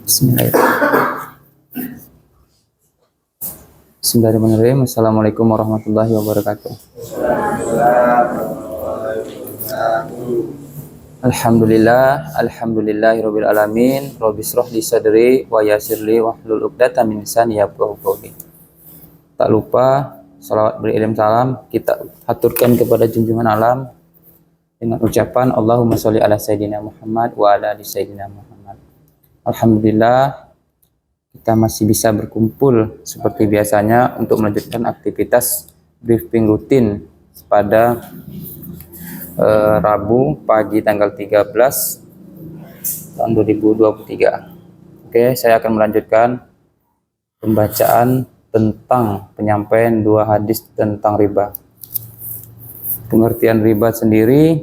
Bismillahirrahmanirrahim. Assalamualaikum warahmatullahi wabarakatuh. Alhamdulillahirabbil alamin. Rabbi shrah li sadri wa yassir li wahlul 'uqdatam min lisani yafqahu qawli. Tak lupa salawat beririm salam kita haturkan kepada junjungan alam dengan ucapan Allahumma sholli ala sayyidina Muhammad wa ala ali sayyidina Muhammad. Alhamdulillah kita masih bisa berkumpul seperti biasanya untuk melanjutkan aktivitas briefing rutin pada Rabu pagi tanggal 13 tahun 2023. Oke, saya akan melanjutkan pembacaan tentang penyampaian dua hadis tentang riba. Pengertian riba sendiri,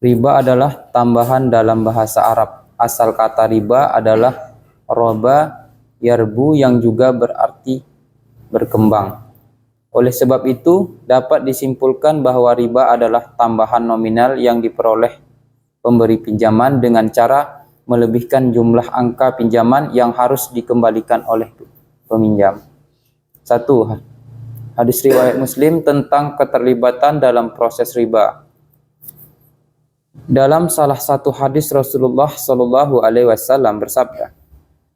riba adalah tambahan dalam bahasa Arab. Asal kata riba adalah roba yarbu yang juga berarti berkembang. Oleh sebab itu dapat disimpulkan bahwa riba adalah tambahan nominal yang diperoleh pemberi pinjaman dengan cara melebihkan jumlah angka pinjaman yang harus dikembalikan oleh peminjam. 1. Hadis riwayat Muslim tentang keterlibatan dalam proses riba. Dalam salah satu hadis Rasulullah Shallallahu Alaihi Wasallam bersabda,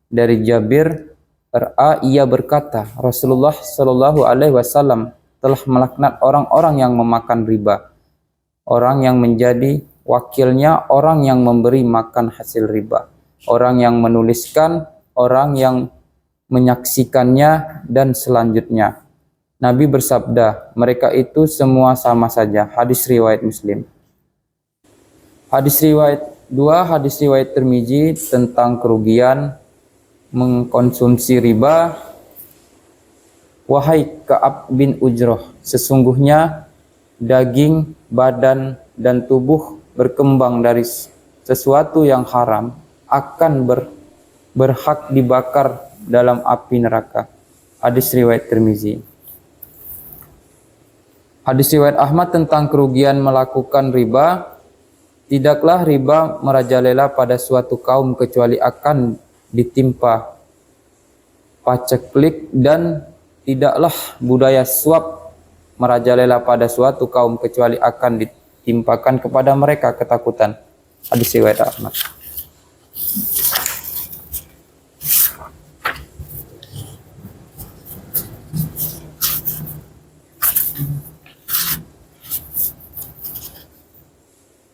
dari Jabir ia berkata, Rasulullah Shallallahu Alaihi Wasallam telah melaknat orang-orang yang memakan riba, orang yang menjadi wakilnya, orang yang memberi makan hasil riba, orang yang menuliskan, orang yang menyaksikannya, dan selanjutnya. Nabi bersabda, mereka itu semua sama saja. Hadis riwayat Muslim. Hadis riwayat 2, hadis riwayat Tirmizi tentang kerugian mengkonsumsi riba. Wahai Ka'ab bin Ujrah, sesungguhnya daging, badan, dan tubuh berkembang dari sesuatu yang haram akan berhak dibakar dalam api neraka. Hadis riwayat Tirmizi. Hadis riwayat Ahmad tentang kerugian melakukan riba. Tidaklah riba merajalela pada suatu kaum kecuali akan ditimpa paceklik, dan tidaklah budaya suap merajalela pada suatu kaum kecuali akan ditimpakan kepada mereka ketakutan. Hadis riwayat Ahmad.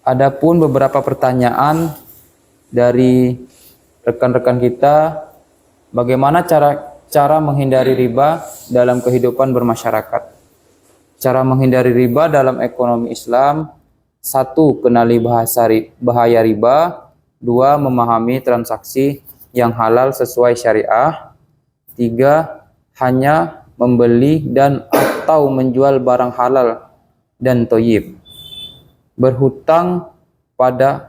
Adapun beberapa pertanyaan dari rekan-rekan kita, bagaimana cara menghindari riba dalam kehidupan bermasyarakat. Cara menghindari riba dalam ekonomi Islam: 1. Kenali bahaya riba. 2. Memahami transaksi yang halal sesuai syariah. 3. Hanya membeli dan atau menjual barang halal dan thayyib. Berhutang pada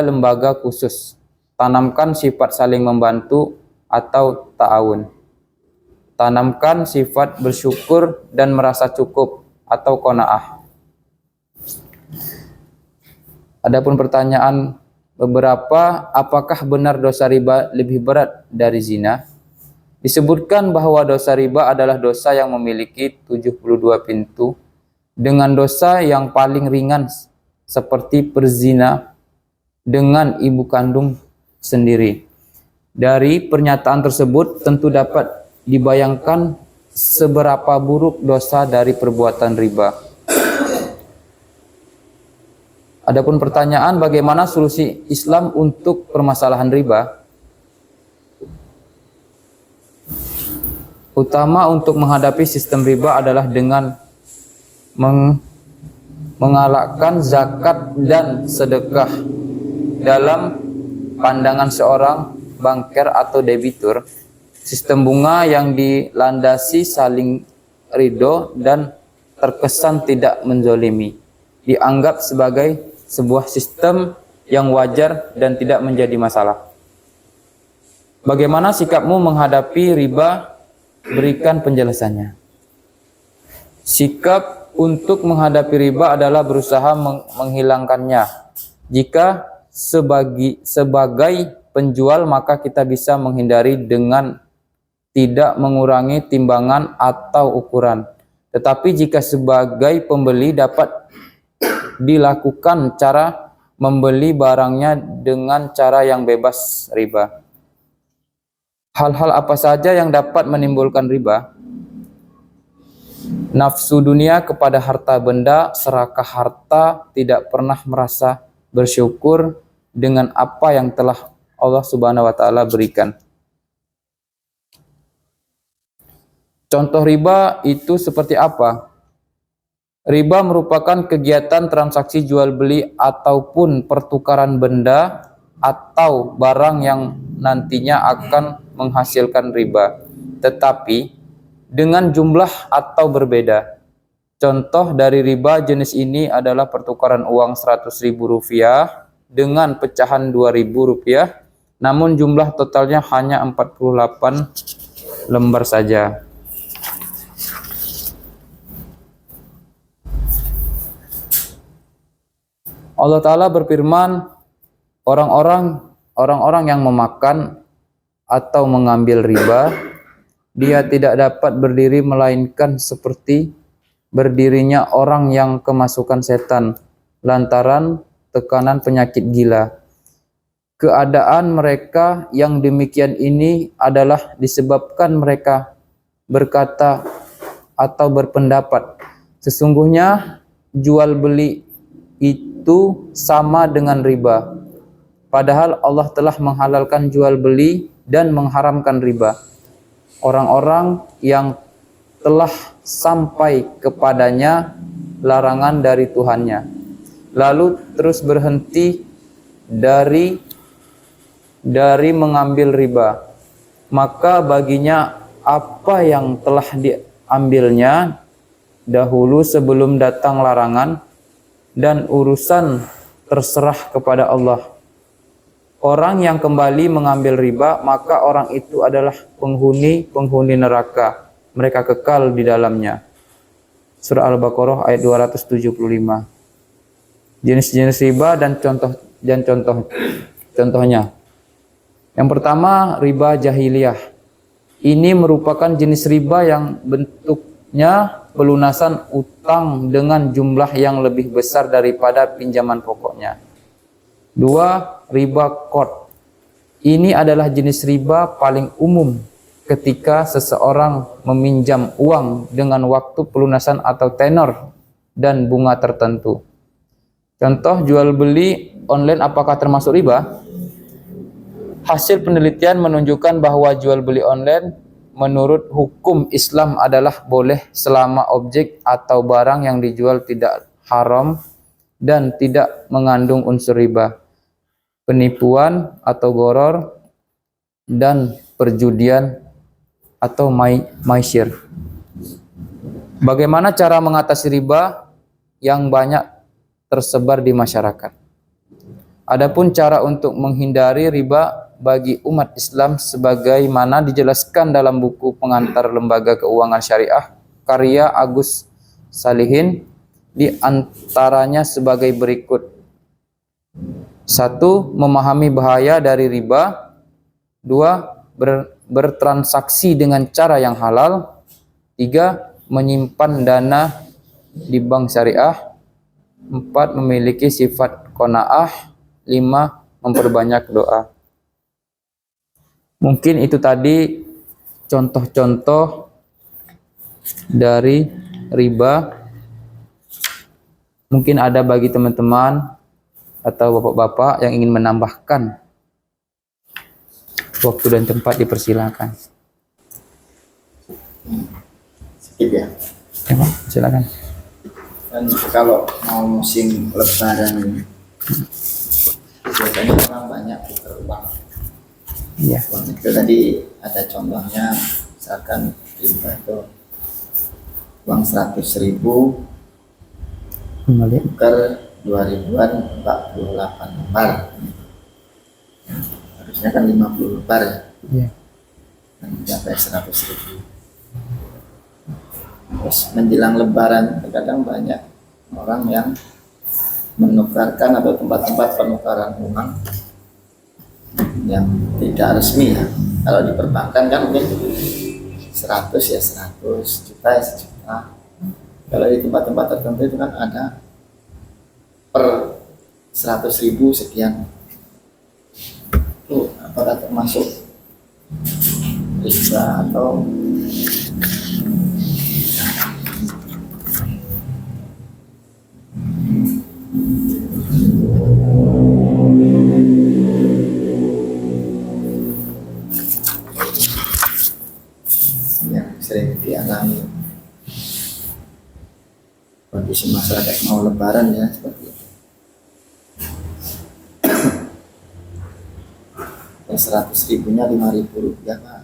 lembaga khusus. Tanamkan sifat saling membantu atau ta'awun. Tanamkan sifat bersyukur dan merasa cukup atau qanaah. Adapun pertanyaan beberapa, apakah benar dosa riba lebih berat dari zina? Disebutkan bahwa dosa riba adalah dosa yang memiliki 72 pintu, dengan dosa yang paling ringan seperti berzina dengan ibu kandung sendiri. Dari pernyataan tersebut tentu dapat dibayangkan seberapa buruk dosa dari perbuatan riba. Adapun pertanyaan, bagaimana solusi Islam untuk permasalahan riba? Utama untuk menghadapi sistem riba adalah dengan mengalahkan zakat dan sedekah. Dalam pandangan seorang banker atau debitur, sistem bunga yang dilandasi saling ridho dan terkesan tidak menzolimi dianggap sebagai sebuah sistem yang wajar dan tidak menjadi masalah. Bagaimana sikapmu menghadapi riba? Berikan penjelasannya. Sikap untuk menghadapi riba adalah berusaha menghilangkannya. Jika sebagai penjual, maka kita bisa menghindari dengan tidak mengurangi timbangan atau ukuran. Tetapi jika sebagai pembeli dapat dilakukan cara membeli barangnya dengan cara yang bebas riba. Hal-hal apa saja yang dapat menimbulkan riba? Nafsu dunia kepada harta benda, serakah harta, tidak pernah merasa bersyukur dengan apa yang telah Allah Subhanahu wa taala berikan. Contoh riba itu seperti apa? Riba merupakan kegiatan transaksi jual beli ataupun pertukaran benda atau barang yang nantinya akan menghasilkan riba, tetapi dengan jumlah atau berbeda. Contoh dari riba jenis ini adalah pertukaran uang Rp100.000 dengan pecahan Rp2.000, namun jumlah totalnya hanya 48 lembar saja. Allah Ta'ala berfirman, orang-orang yang memakan atau mengambil riba, dia tidak dapat berdiri melainkan seperti berdirinya orang yang kemasukan setan lantaran tekanan penyakit gila. Keadaan mereka yang demikian ini adalah disebabkan mereka berkata atau berpendapat, sesungguhnya jual beli itu sama dengan riba. Padahal Allah telah menghalalkan jual beli dan mengharamkan riba. Orang-orang yang telah sampai kepadanya larangan dari Tuhannya, lalu terus berhenti dari mengambil riba, maka baginya apa yang telah diambilnya dahulu sebelum datang larangan, dan urusan terserah kepada Allah. Orang yang kembali mengambil riba, maka orang itu adalah penghuni neraka. Mereka kekal di dalamnya. Surah Al-Baqarah ayat 275. Jenis-jenis riba dan contohnya. Yang pertama, riba jahiliyah. Ini merupakan jenis riba yang bentuknya pelunasan utang dengan jumlah yang lebih besar daripada pinjaman pokoknya. 2. Riba qard. Ini adalah jenis riba paling umum ketika seseorang meminjam uang dengan waktu pelunasan atau tenor dan bunga tertentu. Contoh jual beli online apakah termasuk riba? Hasil penelitian menunjukkan bahwa jual beli online menurut hukum Islam adalah boleh selama objek atau barang yang dijual tidak haram dan tidak mengandung unsur riba, penipuan atau gharar, dan perjudian atau maisir. Bagaimana cara mengatasi riba yang banyak tersebar di masyarakat? Adapun cara untuk menghindari riba bagi umat Islam sebagaimana dijelaskan dalam buku pengantar Lembaga Keuangan Syariah karya Agus Salihin, di antaranya sebagai berikut. 1. Memahami bahaya dari riba. 2. Bertransaksi dengan cara yang halal. 3. Menyimpan dana di bank syariah. 4. Memiliki sifat qanaah. 5. Memperbanyak doa. Mungkin itu tadi contoh-contoh dari riba. Mungkin ada bagi teman-teman atau bapak-bapak yang ingin menambahkan. Waktu dan tempat dipersilakan. Sedikit ya. Ya, Pak, silakan. Dan kalau mau musim lebaran ini, biasanya orang banyak putar uang. Iya. Uang itu tadi ada contohnya, misalkan riba itu uang 100.000 tukar 2.000-an 48 lembar. Harusnya kan 50 lembar ya. Iya. Dan mencapai 100.000. Terus menjelang lebaran terkadang banyak orang yang menukarkan atau tempat-tempat penukaran uang yang tidak resmi ya. Kalau di perbankan kan mungkin 100 ya 100, juta ya sejuta. Kalau di tempat-tempat tertentu itu kan ada per 100.000 sekian. Itu apakah termasuk riba atau yang sering dialami kondisi masyarakat mau lebaran ya seperti itu. Yang 100.000-nya 5.000 rupiah Pak.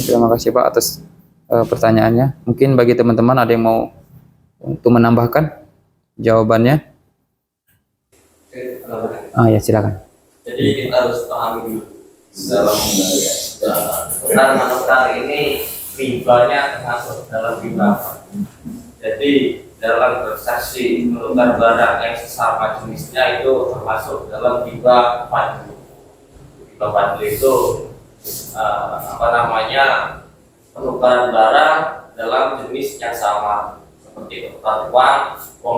Terima kasih Pak atas pertanyaannya. Mungkin bagi teman-teman ada yang mau untuk menambahkan jawabannya? Ya silakan. Jadi kita harus pahami dulu dalam tukar menukar ini ribanya termasuk dalam riba. Jadi dalam transaksi menukar barang yang sesama jenisnya itu termasuk dalam riba fadl. Riba fadl itu penukaran barang dalam jenis yang sama, seperti penukaran uang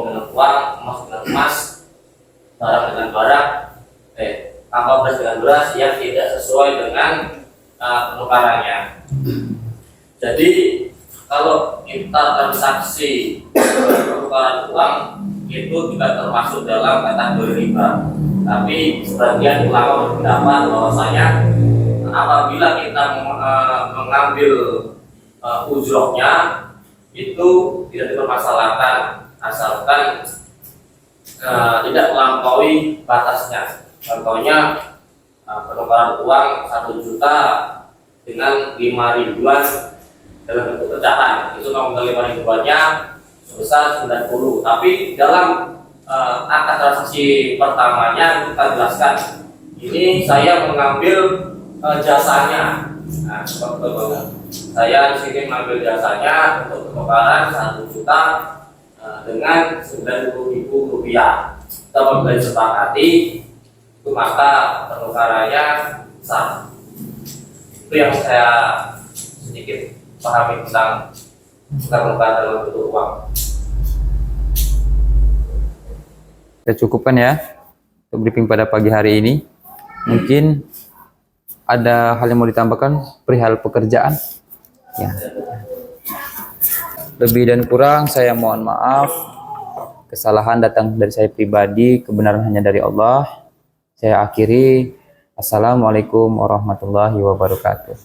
dengan uang, emas dengan emas, barang dengan barang, tanpa beras dengan beras yang tidak sesuai dengan penukarannya. Jadi kalau kita transaksi penukaran uang itu tidak termasuk dalam kategori riba. Tapi sebagian ulama berpendapat bahwasanya apabila kita mengambil ujrohnya itu tidak dipermasalahkan asalkan tidak melampaui batasnya. Contohnya penukaran uang 1 juta dengan 5 ribuan dalam bentuk pecahan, itu nominal 5 ribuannya sebesar 90. Tapi dalam akad transaksi pertamanya kita jelaskan ini saya mengambil jasanya. Nah, seperti itu. Saya di sini mengambil jasanya untuk penukaran 1 juta dengan 90.000 rupiah. Kita membeli sepakati, itu maka penukarannya sah. Itu yang saya sedikit pahami tentang penukaran dalam bentuk uang. Kita cukupkan ya untuk briefing pada pagi hari ini. Mungkin ada hal yang mau ditambahkan perihal pekerjaan? Ya. Lebih dan kurang saya mohon maaf. Kesalahan datang dari saya pribadi, kebenaran hanya dari Allah. Saya akhiri. Assalamualaikum warahmatullahi wabarakatuh.